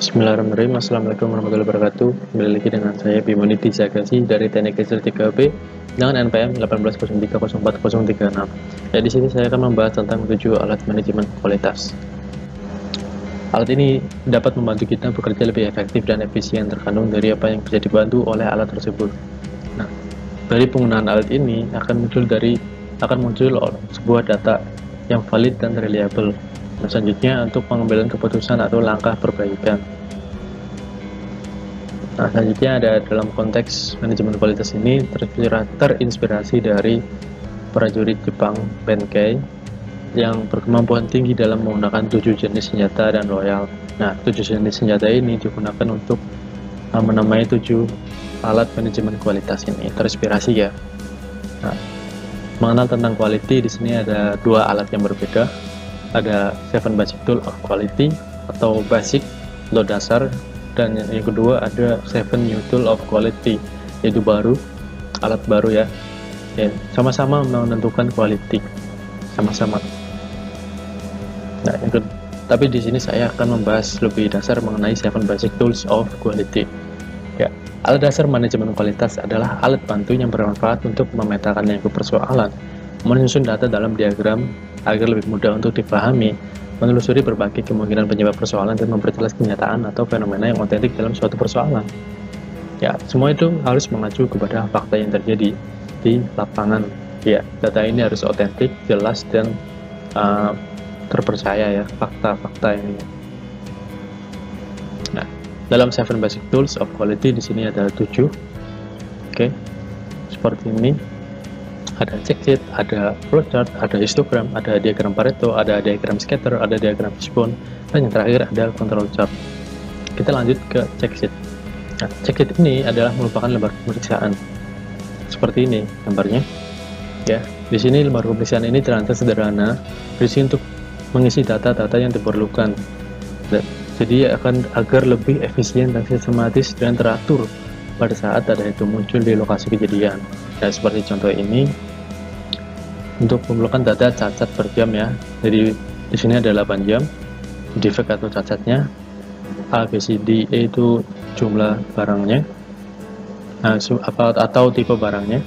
Bismillahirrahmanirrahim. Assalamualaikum warahmatullahi wabarakatuh. Kembali lagi dengan saya Bimoni Tisakasi dari Teknik Listrik 3B dengan NPM 18030436. Di sini saya akan membahas tentang 7 alat manajemen kualitas. Alat ini dapat membantu kita bekerja lebih efektif dan efisien tergantung dari apa yang bisa dibantu oleh alat tersebut. Nah, dari penggunaan alat ini akan muncul sebuah data yang valid dan reliable. Selanjutnya untuk pengambilan keputusan atau langkah perbaikan. Nah, selanjutnya ada dalam konteks manajemen kualitas ini terinspirasi dari prajurit Jepang Benkei yang berkemampuan tinggi dalam menggunakan 7 jenis senjata dan loyal. Nah, 7 jenis senjata ini digunakan untuk menamai 7 alat manajemen kualitas ini. Terinspirasi ya. Nah, mengenal tentang quality di sini ada 2 alat yang berbeda. Ada 7 Basic Tool of Quality atau basic atau dasar, dan yang kedua ada 7 New Tool of Quality, yaitu alat baru ya. Sama-sama menentukan quality sama-sama. Nah, tapi di sini saya akan membahas lebih dasar mengenai 7 Basic Tools of Quality. Ya, alat dasar manajemen kualitas adalah alat bantu yang bermanfaat untuk memetakan nilai persoalan, menyusun data dalam diagram agar lebih mudah untuk dipahami, menelusuri berbagai kemungkinan penyebab persoalan, dan memperjelas kenyataan atau fenomena yang otentik dalam suatu persoalan. Ya, semua itu harus mengacu kepada fakta yang terjadi di lapangan. Ya, data ini harus otentik, jelas, dan terpercaya ya, fakta-fakta ini. Nah, dalam 7 Basic Tools of Quality di sini ada 7. Oke. Seperti ini. Ada check sheet, ada flowchart, ada histogram, ada diagram Pareto, ada diagram scatter, ada diagram fishbone, dan yang terakhir ada control chart. Kita lanjut ke check sheet. Nah, check sheet ini adalah merupakan lembar pemeriksaan. Seperti ini gambarnya. Ya, di sini lembar pemeriksaan ini terlihat sederhana, berisi untuk mengisi data-data yang diperlukan. Jadi agar lebih efisien dan sistematis dan teratur pada saat data itu muncul di lokasi kejadian. Nah, seperti contoh ini, untuk memerlukan data cacat per jam ya. Jadi di sini ada 8 jam. Defect atau cacatnya, A, B, C, D, E itu jumlah barangnya, atau tipe barangnya.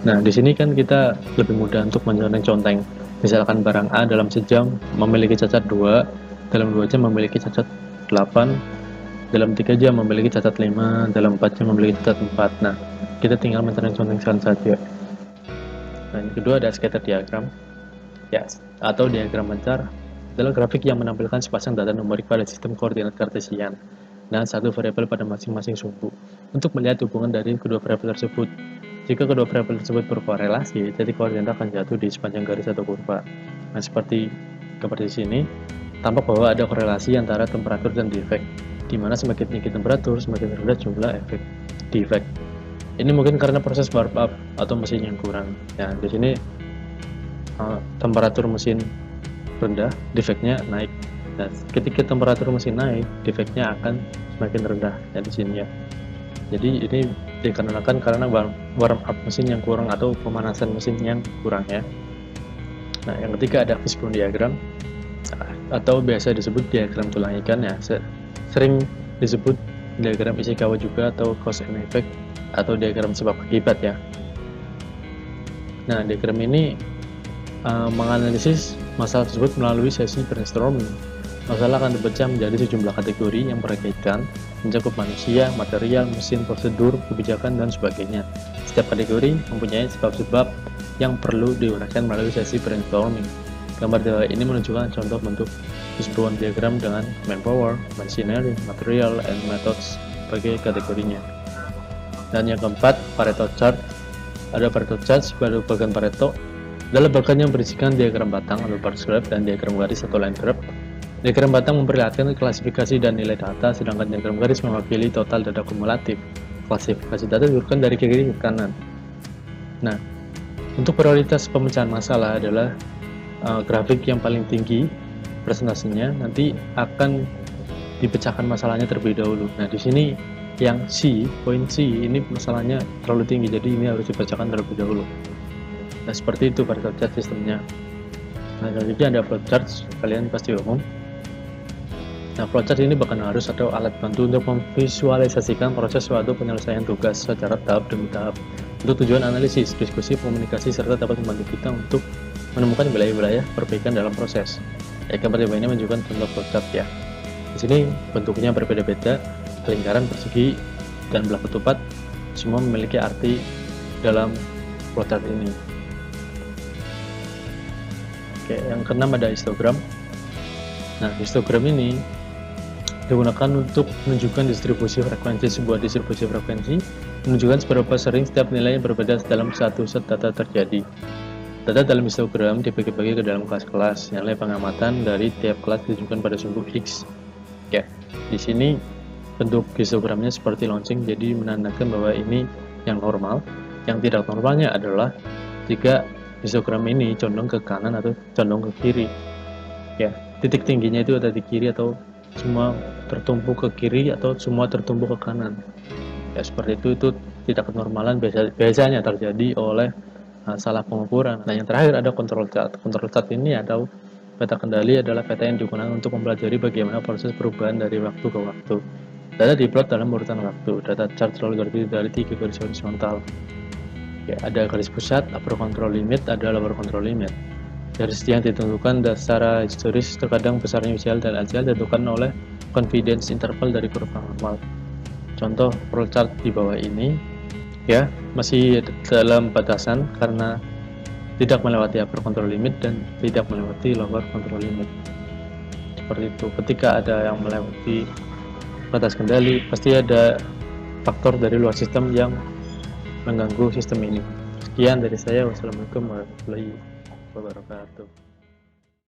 Nah, di sini kan kita lebih mudah untuk menconteng. Misalkan barang A dalam sejam memiliki cacat 2, dalam 2 jam memiliki cacat 8, dalam 3 jam memiliki cacat 5, dalam 4 jam memiliki cacat 4. Nah, kita tinggal mencontengkan saja. Nah, yang kedua ada scatter diagram, ya, atau diagram mencar, adalah grafik yang menampilkan sepasang data numerik pada sistem koordinat kartesian. Nah, satu variabel pada masing-masing sumbu. Untuk melihat hubungan dari kedua variabel tersebut, jika kedua variabel tersebut berkorelasi, jadi koordinat akan jatuh di sepanjang garis atau kurva. Nah, seperti gambar di sini, tampak bahwa ada korelasi antara temperatur dan defect, di mana semakin tinggi temperatur, semakin rendah jumlah efek defect. Ini mungkin karena proses warm up atau mesin yang kurang. Ya, di sini temperatur mesin rendah, defeknya naik. Dan ketika temperatur mesin naik, defeknya akan semakin rendah. Ya, di sini ya. Jadi ini dikarenakan karena warm up mesin yang kurang atau pemanasan mesin yang kurang ya. Nah, yang ketiga ada fishbone diagram, atau biasa disebut diagram tulang ikan ya. Sering disebut diagram Ishikawa juga, atau cause and effect, atau diagram sebab akibat ya. Nah, diagram ini menganalisis masalah tersebut melalui sesi brainstorming. Masalah akan dipecah menjadi sejumlah kategori yang berkaitan, mencakup manusia, material, mesin, prosedur, kebijakan, dan sebagainya. Setiap kategori mempunyai sebab-sebab yang perlu diuraikan melalui sesi brainstorming. Gambar ini menunjukkan contoh bentuk fishbone diagram dengan manpower, machinery, material, and methods sebagai kategorinya. Dan yang keempat, Pareto chart. Ada Pareto chart sebagai bagian Pareto adalah bagian yang berisikan diagram batang atau bar graph dan diagram garis atau line graph. Diagram batang memperlihatkan klasifikasi dan nilai data, sedangkan diagram garis mewakili total data kumulatif. Klasifikasi data diurutkan dari kiri ke kanan. Nah, untuk prioritas pemecahan masalah adalah grafik yang paling tinggi presentasinya nanti akan dipecahkan masalahnya terlebih dahulu. Nah, di sini yang C, poin C ini masalahnya terlalu tinggi, jadi ini harus dipecahkan terlebih dahulu. Nah, seperti itu pada chart sistemnya. Nah, selanjutnya ada flowchart, kalian pasti umum. Nah, flowchart ini bahkan harus ada alat bantu untuk memvisualisasikan proses suatu penyelesaian tugas secara tahap demi tahap untuk tujuan analisis, diskusi, komunikasi, serta dapat membantu kita untuk menemukan wilayah-wilayah perbaikan dalam proses. Gambar ini menunjukkan contoh flowchart ya. Di sini bentuknya berbeda-beda, lingkaran, persegi, dan belah ketupat semua memiliki arti dalam flowchart ini. Oke, yang keenam ada histogram. Nah, histogram ini digunakan untuk menunjukkan distribusi frekuensi. Sebuah distribusi frekuensi menunjukkan seberapa sering setiap nilai yang berbeda dalam satu set data terjadi. Data dalam histogram dibagi-bagi ke dalam kelas-kelas. Nilai pengamatan dari tiap kelas ditunjukkan pada sumbu X. Ya, di sini bentuk histogramnya seperti lonceng, jadi menandakan bahwa ini yang normal. Yang tidak normalnya adalah jika histogram ini condong ke kanan atau condong ke kiri. Ya, titik tingginya itu ada di kiri atau semua tertumpu ke kiri atau semua tertumpu ke kanan. Ya, seperti itu tidak kenormalan biasanya terjadi oleh salah pengukuran. Nah, yang terakhir ada control chart. Control chart ini atau peta kendali adalah peta yang digunakan untuk mempelajari bagaimana proses perubahan dari waktu ke waktu. Data diplot dalam urutan waktu. Data chart selalu terdiri dari 3 garis horizontal. Ya, ada garis pusat, upper control limit, ada lower control limit. Garis yang ditentukan secara historis terkadang besarnya UCL dan LCL ditentukan oleh confidence interval dari kurva normal. Contoh flowchart di bawah ini ya masih dalam batasan karena tidak melewati upper control limit dan tidak melewati lower control limit. Seperti itu. Ketika ada yang melewati batas kendali, pasti ada faktor dari luar sistem yang mengganggu sistem ini. Sekian dari saya. Wassalamualaikum warahmatullahi wabarakatuh.